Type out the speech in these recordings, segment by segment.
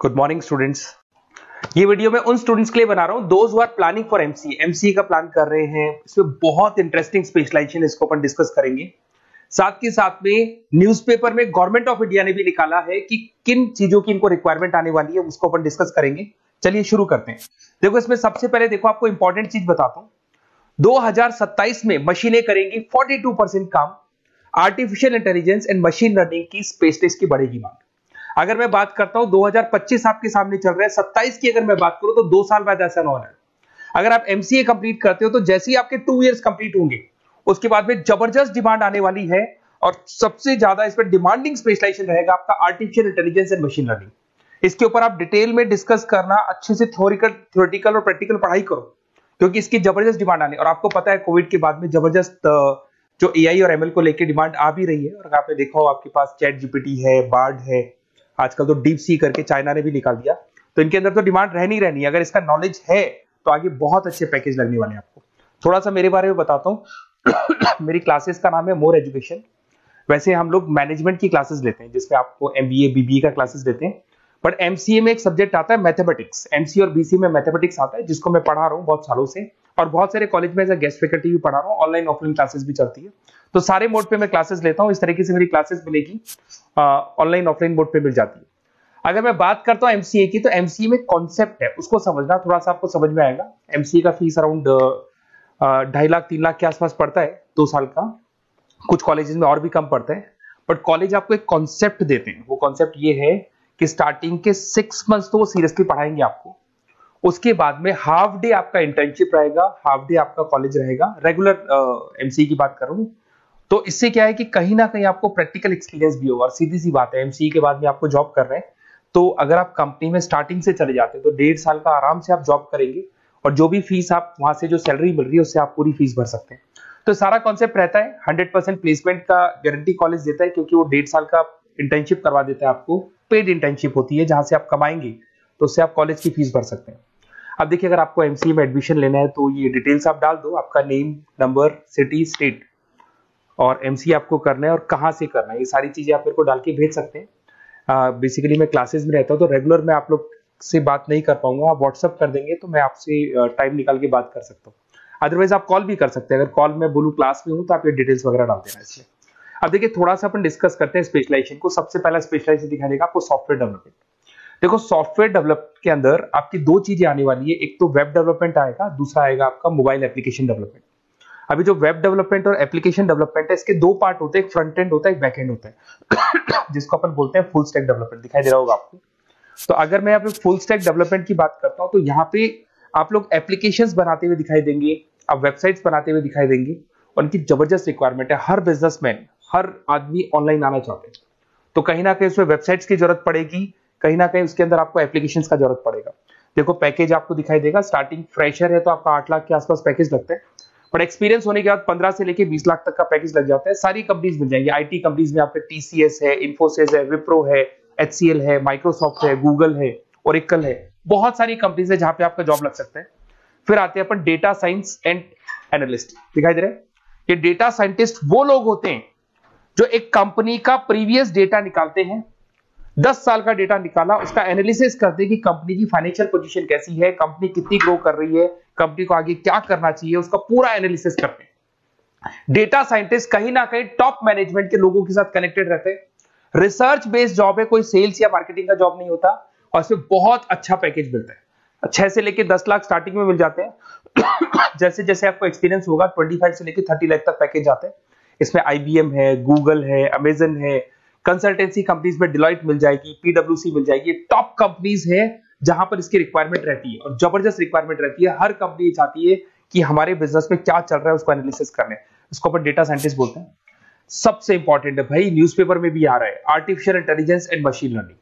Good morning students. ये video मैं उन स्टूडेंट्स के लिए बना रहा हूं those who are planning for MCA का प्लान कर रहे हैं। इसमें बहुत इंटरेस्टिंग स्पेशलाइजेशन इसको अपन डिस्कस करेंगे। साथ में न्यूज़पेपर में गवर्नमेंट ऑफ इंडिया ने भी निकाला है कि किन चीजों की इनको रिक्वायरमेंट आने वाली है, उसको अपन डिस्कस करेंगे। चलिए शुरू करते हैं। देखो इसमें सबसे पहले देखो आपको इंपॉर्टेंट चीज बताता हूं। 2027 में मशीनें करेंगी 42% काम। Artificial intelligence and machine learning की स्पेशलिस्ट की बढ़ेगी मांग। अगर मैं बात करता हूं 2025 आपके सामने चल रहा है, 27 की अगर मैं बात करूं तो 2 साल बाद ऐसा होना है। अगर आप एमसीए कंप्लीट करते हो तो जैसे ही आपके 2 इयर्स कंप्लीट होंगे उसके बाद में जबरदस्त डिमांड आने वाली है और सबसे ज्यादा इस पर डिमांडिंग स्पेशलाइजेशन रहेगा आपका artificial intelligence and machine learning. इसके ऊपर आप डिटेल में डिस्कस करना, अच्छे से थ्योरेटिकल और प्रैक्टिकल पढ़ाई करो क्योंकि इसकी जबरदस्त डिमांड आने। और आपको पता है कोविड के बाद में जबरदस्त जो एआई और एमएल को लेकर डिमांड आ भी रही है। और आपने देखा हो आपके पास चैट जीपीटी है, बार्ड है, आजकल तो डीप सी करके चाइना ने भी निकाल दिया। तो इनके अंदर तो डिमांड रहनी रहनी है। अगर इसका नॉलेज है तो आगे बहुत अच्छे पैकेज लगने वाले हैं आपको। थोड़ा सा मेरे बारे में बताता हूँ। मेरी क्लासेस का नाम है मोर एजुकेशन। वैसे हम लोग मैनेजमेंट की क्लासेस लेते हैं जिसमें आपको एमबीए बीबीए का क्लासेस देते हैं। बट एमसीए में एक सब्जेक्ट आता है मैथमेटिक्स। एमसीए और बीसीए में मैथमेटिक्स आता है जिसको मैं पढ़ा रहा हूँ बहुत सालों से और बहुत सारे कॉलेज में एज अ गेस्ट फैकल्टी भी पढ़ा रहा हूँ। ऑनलाइन ऑफलाइन क्लासेस भी चलती है तो सारे मोड पे मैं क्लासेस लेता हूँ। इस तरीके से मेरी क्लासेस मिलेगी, ऑनलाइन ऑफलाइन मोड पे मिल जाती है। अगर मैं बात करता हूं एमसीए की तो एमसीए में कॉन्सेप्ट है उसको समझना, थोड़ा सा आपको समझ में आएगा। एमसीए का फीस अराउंड 2.5 लाख 3 लाख के आसपास पड़ता है 2 साल का। कुछ कॉलेजेस में और भी कम पड़ता है बट कॉलेज आपको एक कॉन्सेप्ट देते हैं। वो कॉन्सेप्ट ये है कि स्टार्टिंग के 6 मंथ्स तो वो सीरियसली पढ़ाएंगे आपको। उसके बाद में हाफ डे आपका इंटर्नशिप रहेगा, हाफ डे आपका कॉलेज रहेगा। रेगुलर एमसीए की बात करूं तो इससे क्या है कि कहीं ना कहीं आपको प्रैक्टिकल एक्सपीरियंस भी होगा। और सीधी सी बात है एमसीए के बाद में आपको जॉब कर रहे हैं तो अगर आप कंपनी में स्टार्टिंग से चले जाते हैं तो 1.5 साल का आराम से आप जॉब करेंगे और जो भी फीस आप वहां से जो सैलरी मिल रही है उससे आप पूरी फीस भर सकते हैं। तो सारा कॉन्सेप्ट रहता है 100% प्लेसमेंट का गारंटी कॉलेज देता है क्योंकि वो 1.5 साल का इंटर्नशिप करवा देता है आपको। पेड इंटर्नशिप होती है जहां से आप कमाएंगे तो उससे आप कॉलेज की फीस भर सकते हैं। अब देखिए अगर आपको एमसीए में एडमिशन लेना है तो ये डिटेल्स आप डाल दो, आपका नेम, नंबर, सिटी, स्टेट और एमसीए आपको करना है और कहाँ से करना है। ये सारी चीजें आप मेरे को डाल के भेज सकते हैं। बेसिकली मैं क्लासेस में रहता हूँ तो रेगुलर मैं आप लोग से बात नहीं कर पाऊंगा। आप व्हाट्सअप कर देंगे तो मैं आपसे टाइम निकाल के बात कर सकता हूँ। अदरवाइज आप कॉल भी कर सकते हैं। अगर कॉल में बोलूँ क्लास में हूँ तो आप ये डिटेल्स वगैरह डाल देना इसलिए। अब देखिए थोड़ा सा अपन डिस्कस करते हैं स्पेशलाइजेशन को। सबसे पहला स्पेशलाइजेशन दिखा देगा आपको सॉफ्टवेयर डेवलपमेंट। देखो सॉफ्टवेयर डेवलप के अंदर आपकी 2 चीजें आने वाली है। एक तो वेब डेवलपमेंट आएगा, दूसरा आएगा आपका मोबाइल एप्लीकेशन डेवलपमेंट। अभी जो वेब डेवलपमेंट और एप्लीकेशन डेवलपमेंट है इसके 2 पार्ट होते हैं, एक फ्रंट एंड होता है, एक बैक एंड होता है जिसको अपन बोलते हैं फुल स्टैक डेवलपमेंट। दिखाई दे रहा होगा आपको। तो अगर मैं यहाँ पे फुल स्टैक डेवलपमेंट की बात करता हूँ तो यहाँ पे आप लोग एप्लीकेशंस बनाते हुए दिखाई देंगे, आप वेबसाइट्स बनाते हुए दिखाई देंगे। उनकी जबरदस्त रिक्वायरमेंट है। हर बिजनेसमैन, हर आदमी ऑनलाइन आना चाहते हैं तो कहीं ना कहीं उसमें वेबसाइट्स की जरूरत पड़ेगी, कहीं ना कहीं उसके अंदर आपको एप्लीकेशंस का जरूरत पड़ेगा। देखो पैकेज आपको दिखाई देगा, स्टार्टिंग फ्रेशर है तो आपका 8 लाख के आसपास पैकेज लगता है बट एक्सपीरियंस होने के बाद 15 से लेके 20 लाख तक का पैकेज लग जाता है। सारी कंपनीज मिल जाएंगी। आईटी कंपनीज में आपके टीसीएस है, इन्फोसिस है, विप्रो है, एचसीएल है, माइक्रोसॉफ्ट है, गूगल है, ओरेकल है। बहुत सारी कंपनीज है जहां पे आपका जॉब लग सकता है। फिर आते हैं अपन डेटा साइंस एंड एनालिस्ट। दिखाई दे रहा है ये डेटा साइंटिस्ट वो लोग होते हैं जो एक कंपनी का प्रीवियस डेटा निकालते हैं। 10 साल का डेटा निकाला, उसका एनालिसिस करते हैं कि कंपनी की फाइनेंशियल पोजीशन कैसी है, कंपनी कितनी ग्रो कर रही है, कंपनी को आगे क्या करना चाहिए, उसका पूरा एनालिसिस करते हैं। डेटा साइंटिस्ट कहीं ना कहीं टॉप मैनेजमेंट के लोगों के साथ कनेक्टेड रहते हैं। रिसर्च बेस्ड जॉब है, कोई सेल्स या मार्केटिंग का जॉब नहीं होता और इसमें बहुत अच्छा पैकेज मिलता है। 6 से लेकर 10 लाख स्टार्टिंग में मिल जाते हैं। जैसे जैसे आपको एक्सपीरियंस होगा 25 से लेकर 30 लाख तक पैकेज आते हैं। इसमें आईबीएम है, गूगल है, अमेजन है, कंसल्टेंसी कंपनीज में डिलॉयट मिल जाएगी, पीडब्ल्यूसी मिल जाएगी। टॉप कंपनीज है जहां पर इसकी रिक्वायरमेंट रहती है और जबरदस्त रिक्वायरमेंट रहती है। हर कंपनी चाहती है कि हमारे बिजनेस में क्या चल रहा है उसको एनालिसिस करने। इसको अपन डेटा साइंटिस्ट बोलते हैं। सबसे इंपॉर्टेंट है भाई, न्यूज़पेपर में भी आ रहा है, artificial intelligence and machine learning.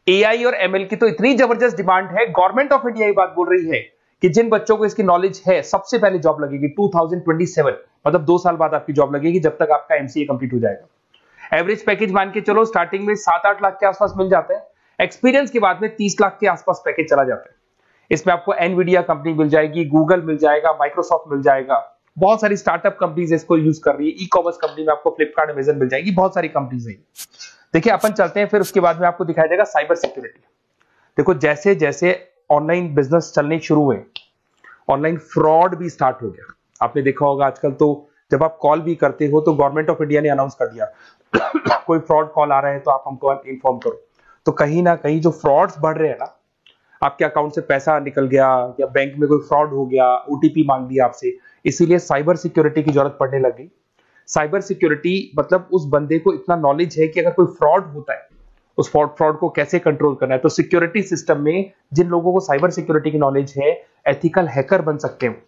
AI और एमएल की तो इतनी जबरदस्त डिमांड है, गवर्नमेंट ऑफ इंडिया ये बात बोल रही है कि जिन बच्चों को इसकी नॉलेज है सबसे पहले जॉब लगेगी 2027, मतलब 2 साल बाद आपकी जॉब लगेगी जब तक आपका एमसीए कंप्लीट हो जाएगा। एवरेज पैकेज मान के चलो स्टार्टिंग में 7-8 लाख के आसपास मिल जाते हैं। एक्सपीरियंस के बाद में 30 लाख के आसपास पैकेज चला जाता है। इसमें आपको एनवीडिया कंपनी मिल जाएगी, गूगल मिल जाएगा, माइक्रोसॉफ्ट मिल जाएगा। बहुत सारी स्टार्टअप कंपनीज इसको यूज कर रही है। ई कॉमर्स कंपनी में आपको फ्लिपकार्ट, अमेजन मिल जाएगी। बहुत सारी कंपनीज है। देखिए अपन चलते हैं, फिर उसके बाद में आपको दिखाई देगा साइबर सिक्योरिटी। देखो जैसे जैसे ऑनलाइन बिजनेस चलने शुरू हुए, ऑनलाइन फ्रॉड भी स्टार्ट हो गया। आपने देखा होगा आजकल तो जब आप कॉल भी करते हो तो गवर्नमेंट ऑफ इंडिया ने अनाउंस कर दिया कोई फ्रॉड कॉल आ रहा है तो आप हमको इन्फॉर्म करो। तो कहीं ना कहीं जो फ्रॉड्स बढ़ रहे हैं ना, आपके अकाउंट से पैसा निकल गया या बैंक में कोई फ्रॉड हो गया, ओटीपी मांग लिया आपसे, इसीलिए साइबर सिक्योरिटी की जरूरत पड़ने लग गई। साइबर सिक्योरिटी मतलब उस बंदे को इतना नॉलेज है कि अगर कोई फ्रॉड होता है उस फ्रॉड को कैसे कंट्रोल करना है। तो सिक्योरिटी सिस्टम में जिन लोगों को साइबर सिक्योरिटी की नॉलेज है, एथिकल हैकर बन सकते हैं,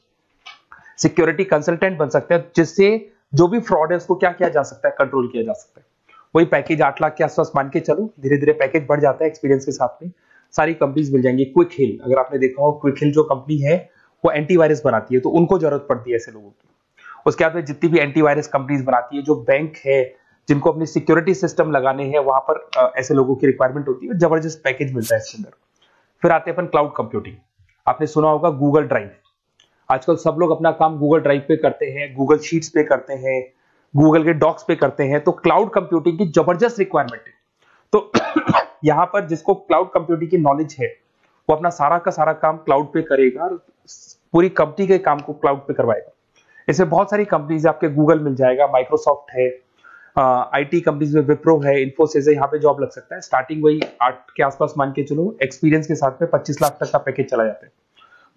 सिक्योरिटी कंसल्टेंट बन सकते हैं, जिससे जो भी फ्रॉड है उसको क्या किया जा सकता है, कंट्रोल किया जा सकता है। वही पैकेज 8 लाख के आसपास मान के चलो, धीरे धीरे पैकेज बढ़ जाता है एक्सपीरियंस के साथ में। सारी कंपनीज मिल जाएंगी। क्विक हिल, अगर आपने देखा हो, क्विक हिल जो कंपनी है वो एंटीवायरस बनाती है, तो उनको जरूरत पड़ती है ऐसे लोगों की। उसके बाद में जितनी भी एंटीवायरस कंपनीज बनाती है, जो बैंक है जिनको अपनी सिक्योरिटी सिस्टम लगाने हैं, वहां पर ऐसे लोगों की रिक्वायरमेंट होती है, जबरदस्त पैकेज मिलता है इसके अंदर। फिर आते हैं अपन क्लाउड कंप्यूटिंग। आपने सुना होगा गूगल ड्राइव, आजकल सब लोग अपना काम गूगल ड्राइव पे करते हैं, गूगल शीट्स पे करते हैं, गूगल के डॉक्स पे करते हैं। तो क्लाउड कंप्यूटिंग की जबरदस्त रिक्वायरमेंट है। तो यहां पर जिसको क्लाउड कंप्यूटिंग की नॉलेज है वो अपना सारा का सारा काम क्लाउड पे करेगा और पूरी कंपनी के काम को क्लाउड पे करवाएगा। इसमें बहुत सारी कंपनीज है, आपके गूगल मिल जाएगा, माइक्रोसॉफ्ट है, आईटी कंपनीज में विप्रो है, इन्फोसिस है, यहाँ पे जॉब लग सकता है। स्टार्टिंग वही 8 के आसपास मान के चलो, एक्सपीरियंस के साथ में 25 लाख तक का पैकेज चला जाता है।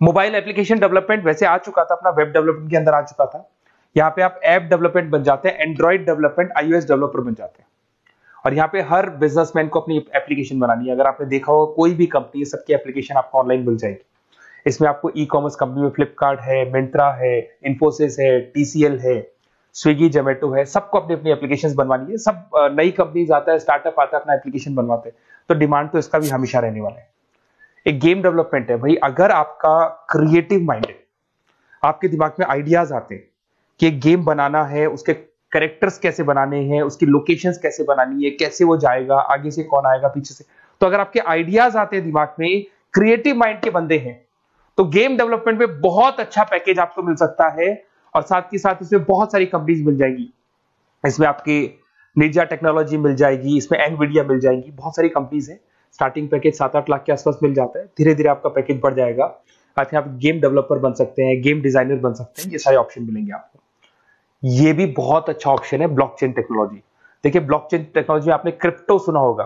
मोबाइल एप्लीकेशन डेवलपमेंट वैसे आ चुका था, अपना वेब डेवलपमेंट के अंदर आ चुका था। यहाँ पे आप ऐप डेवलपमेंट बन जाते हैं, एंड्रॉइड डेवलपमेंट, आईओएस डेवलपर बन जाते हैं। और यहाँ पे हर बिजनेसमैन को अपनी एप्लीकेशन बनानी है। अगर आपने देखा हो कोई भी कंपनी है, सबकी एप्लीकेशन आपको ऑनलाइन मिल जाएगी। इसमें आपको ई कॉमर्स कंपनी में फ्लिपकार्ट है, मिंत्रा है, इन्फोसिस है, टीसीएल है, स्विगी, जोमेटो है, सबको अपनी अपनी एप्लीकेशन बनवानी है। सब नई कंपनीज आता है, स्टार्टअप आता है, अपना एप्लीकेशन बनवाते हैं। तो डिमांड तो इसका भी हमेशा रहने वाला है। एक गेम डेवलपमेंट है भाई, अगर आपका क्रिएटिव माइंड है, आपके दिमाग में आइडियाज आते हैं कि एक गेम बनाना है, उसके कैरेक्टर्स कैसे बनाने हैं, उसकी लोकेशंस कैसे बनानी है, कैसे वो जाएगा, आगे से कौन आएगा, पीछे से, तो अगर आपके आइडियाज आते हैं दिमाग में, क्रिएटिव माइंड के बंदे हैं, तो गेम डेवलपमेंट में बहुत अच्छा पैकेज आपको मिल सकता है। और साथ ही साथ इसमें बहुत सारी कंपनीज मिल जाएगी। इसमें आपकी निंजा टेक्नोलॉजी मिल जाएगी, इसमें एनवीडिया मिल जाएगी, बहुत सारी कंपनीज है। स्टार्टिंग पैकेज 7-8 लाख के आसपास मिल जाता है, धीरे धीरे आपका पैकेज बढ़ जाएगा। आप गेम डेवलपर बन सकते हैं, गेम डिजाइनर बन सकते हैं, ये सारे ऑप्शन मिलेंगे आपको। ये भी बहुत अच्छा ऑप्शन है ब्लॉकचेन टेक्नोलॉजी। देखिए ब्लॉकचेन टेक्नोलॉजी आपने क्रिप्टो सुना होगा,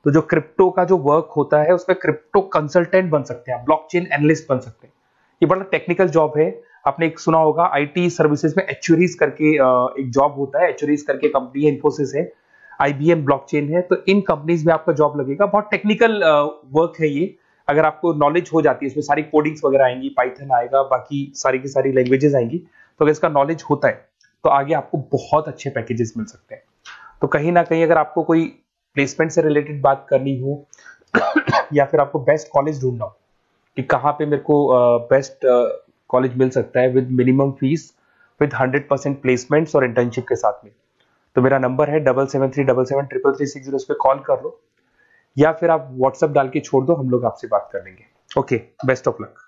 तो जो क्रिप्टो का जो वर्क होता है उसमें क्रिप्टो कंसल्टेंट बन सकते हैं, ब्लॉकचेन एनालिस्ट बन सकते हैं। ये बड़ा टेक्निकल जॉब है। आपने एक सुना होगा आईटी सर्विसेज में एक्चुअरीज करके एक जॉब होता है, एक्चुअरीज करके कंपनी है, इन्फोसिस है, आईबीएम ब्लॉकचेन है। तो इन कंपनीज में आपका जॉब लगेगा। बहुत टेक्निकल वर्क है ये। अगर आपको नॉलेज हो जाती है, इसमें सारी कोडिंग्स वगैरह आएंगी, पाइथन आएगा, बाकी सारी की सारी लैंग्वेजेस आएंगी, तो अगर इसका नॉलेज होता है तो आगे आपको बहुत अच्छे पैकेजेस मिल सकते हैं। तो कहीं ना कहीं अगर आपको कोई प्लेसमेंट से रिलेटेड बात करनी हो या फिर आपको बेस्ट कॉलेज ढूंढना हो कि कहाँ पे मेरे को बेस्ट कॉलेज मिल सकता है with minimum fees, with 100% placements और इंटर्नशिप के साथ में, तो मेरा नंबर है 7737733360। इस पे कॉल कर लो या फिर आप व्हाट्सएप डाल के छोड़ दो, हम लोग आपसे बात कर लेंगे। Okay, best of luck.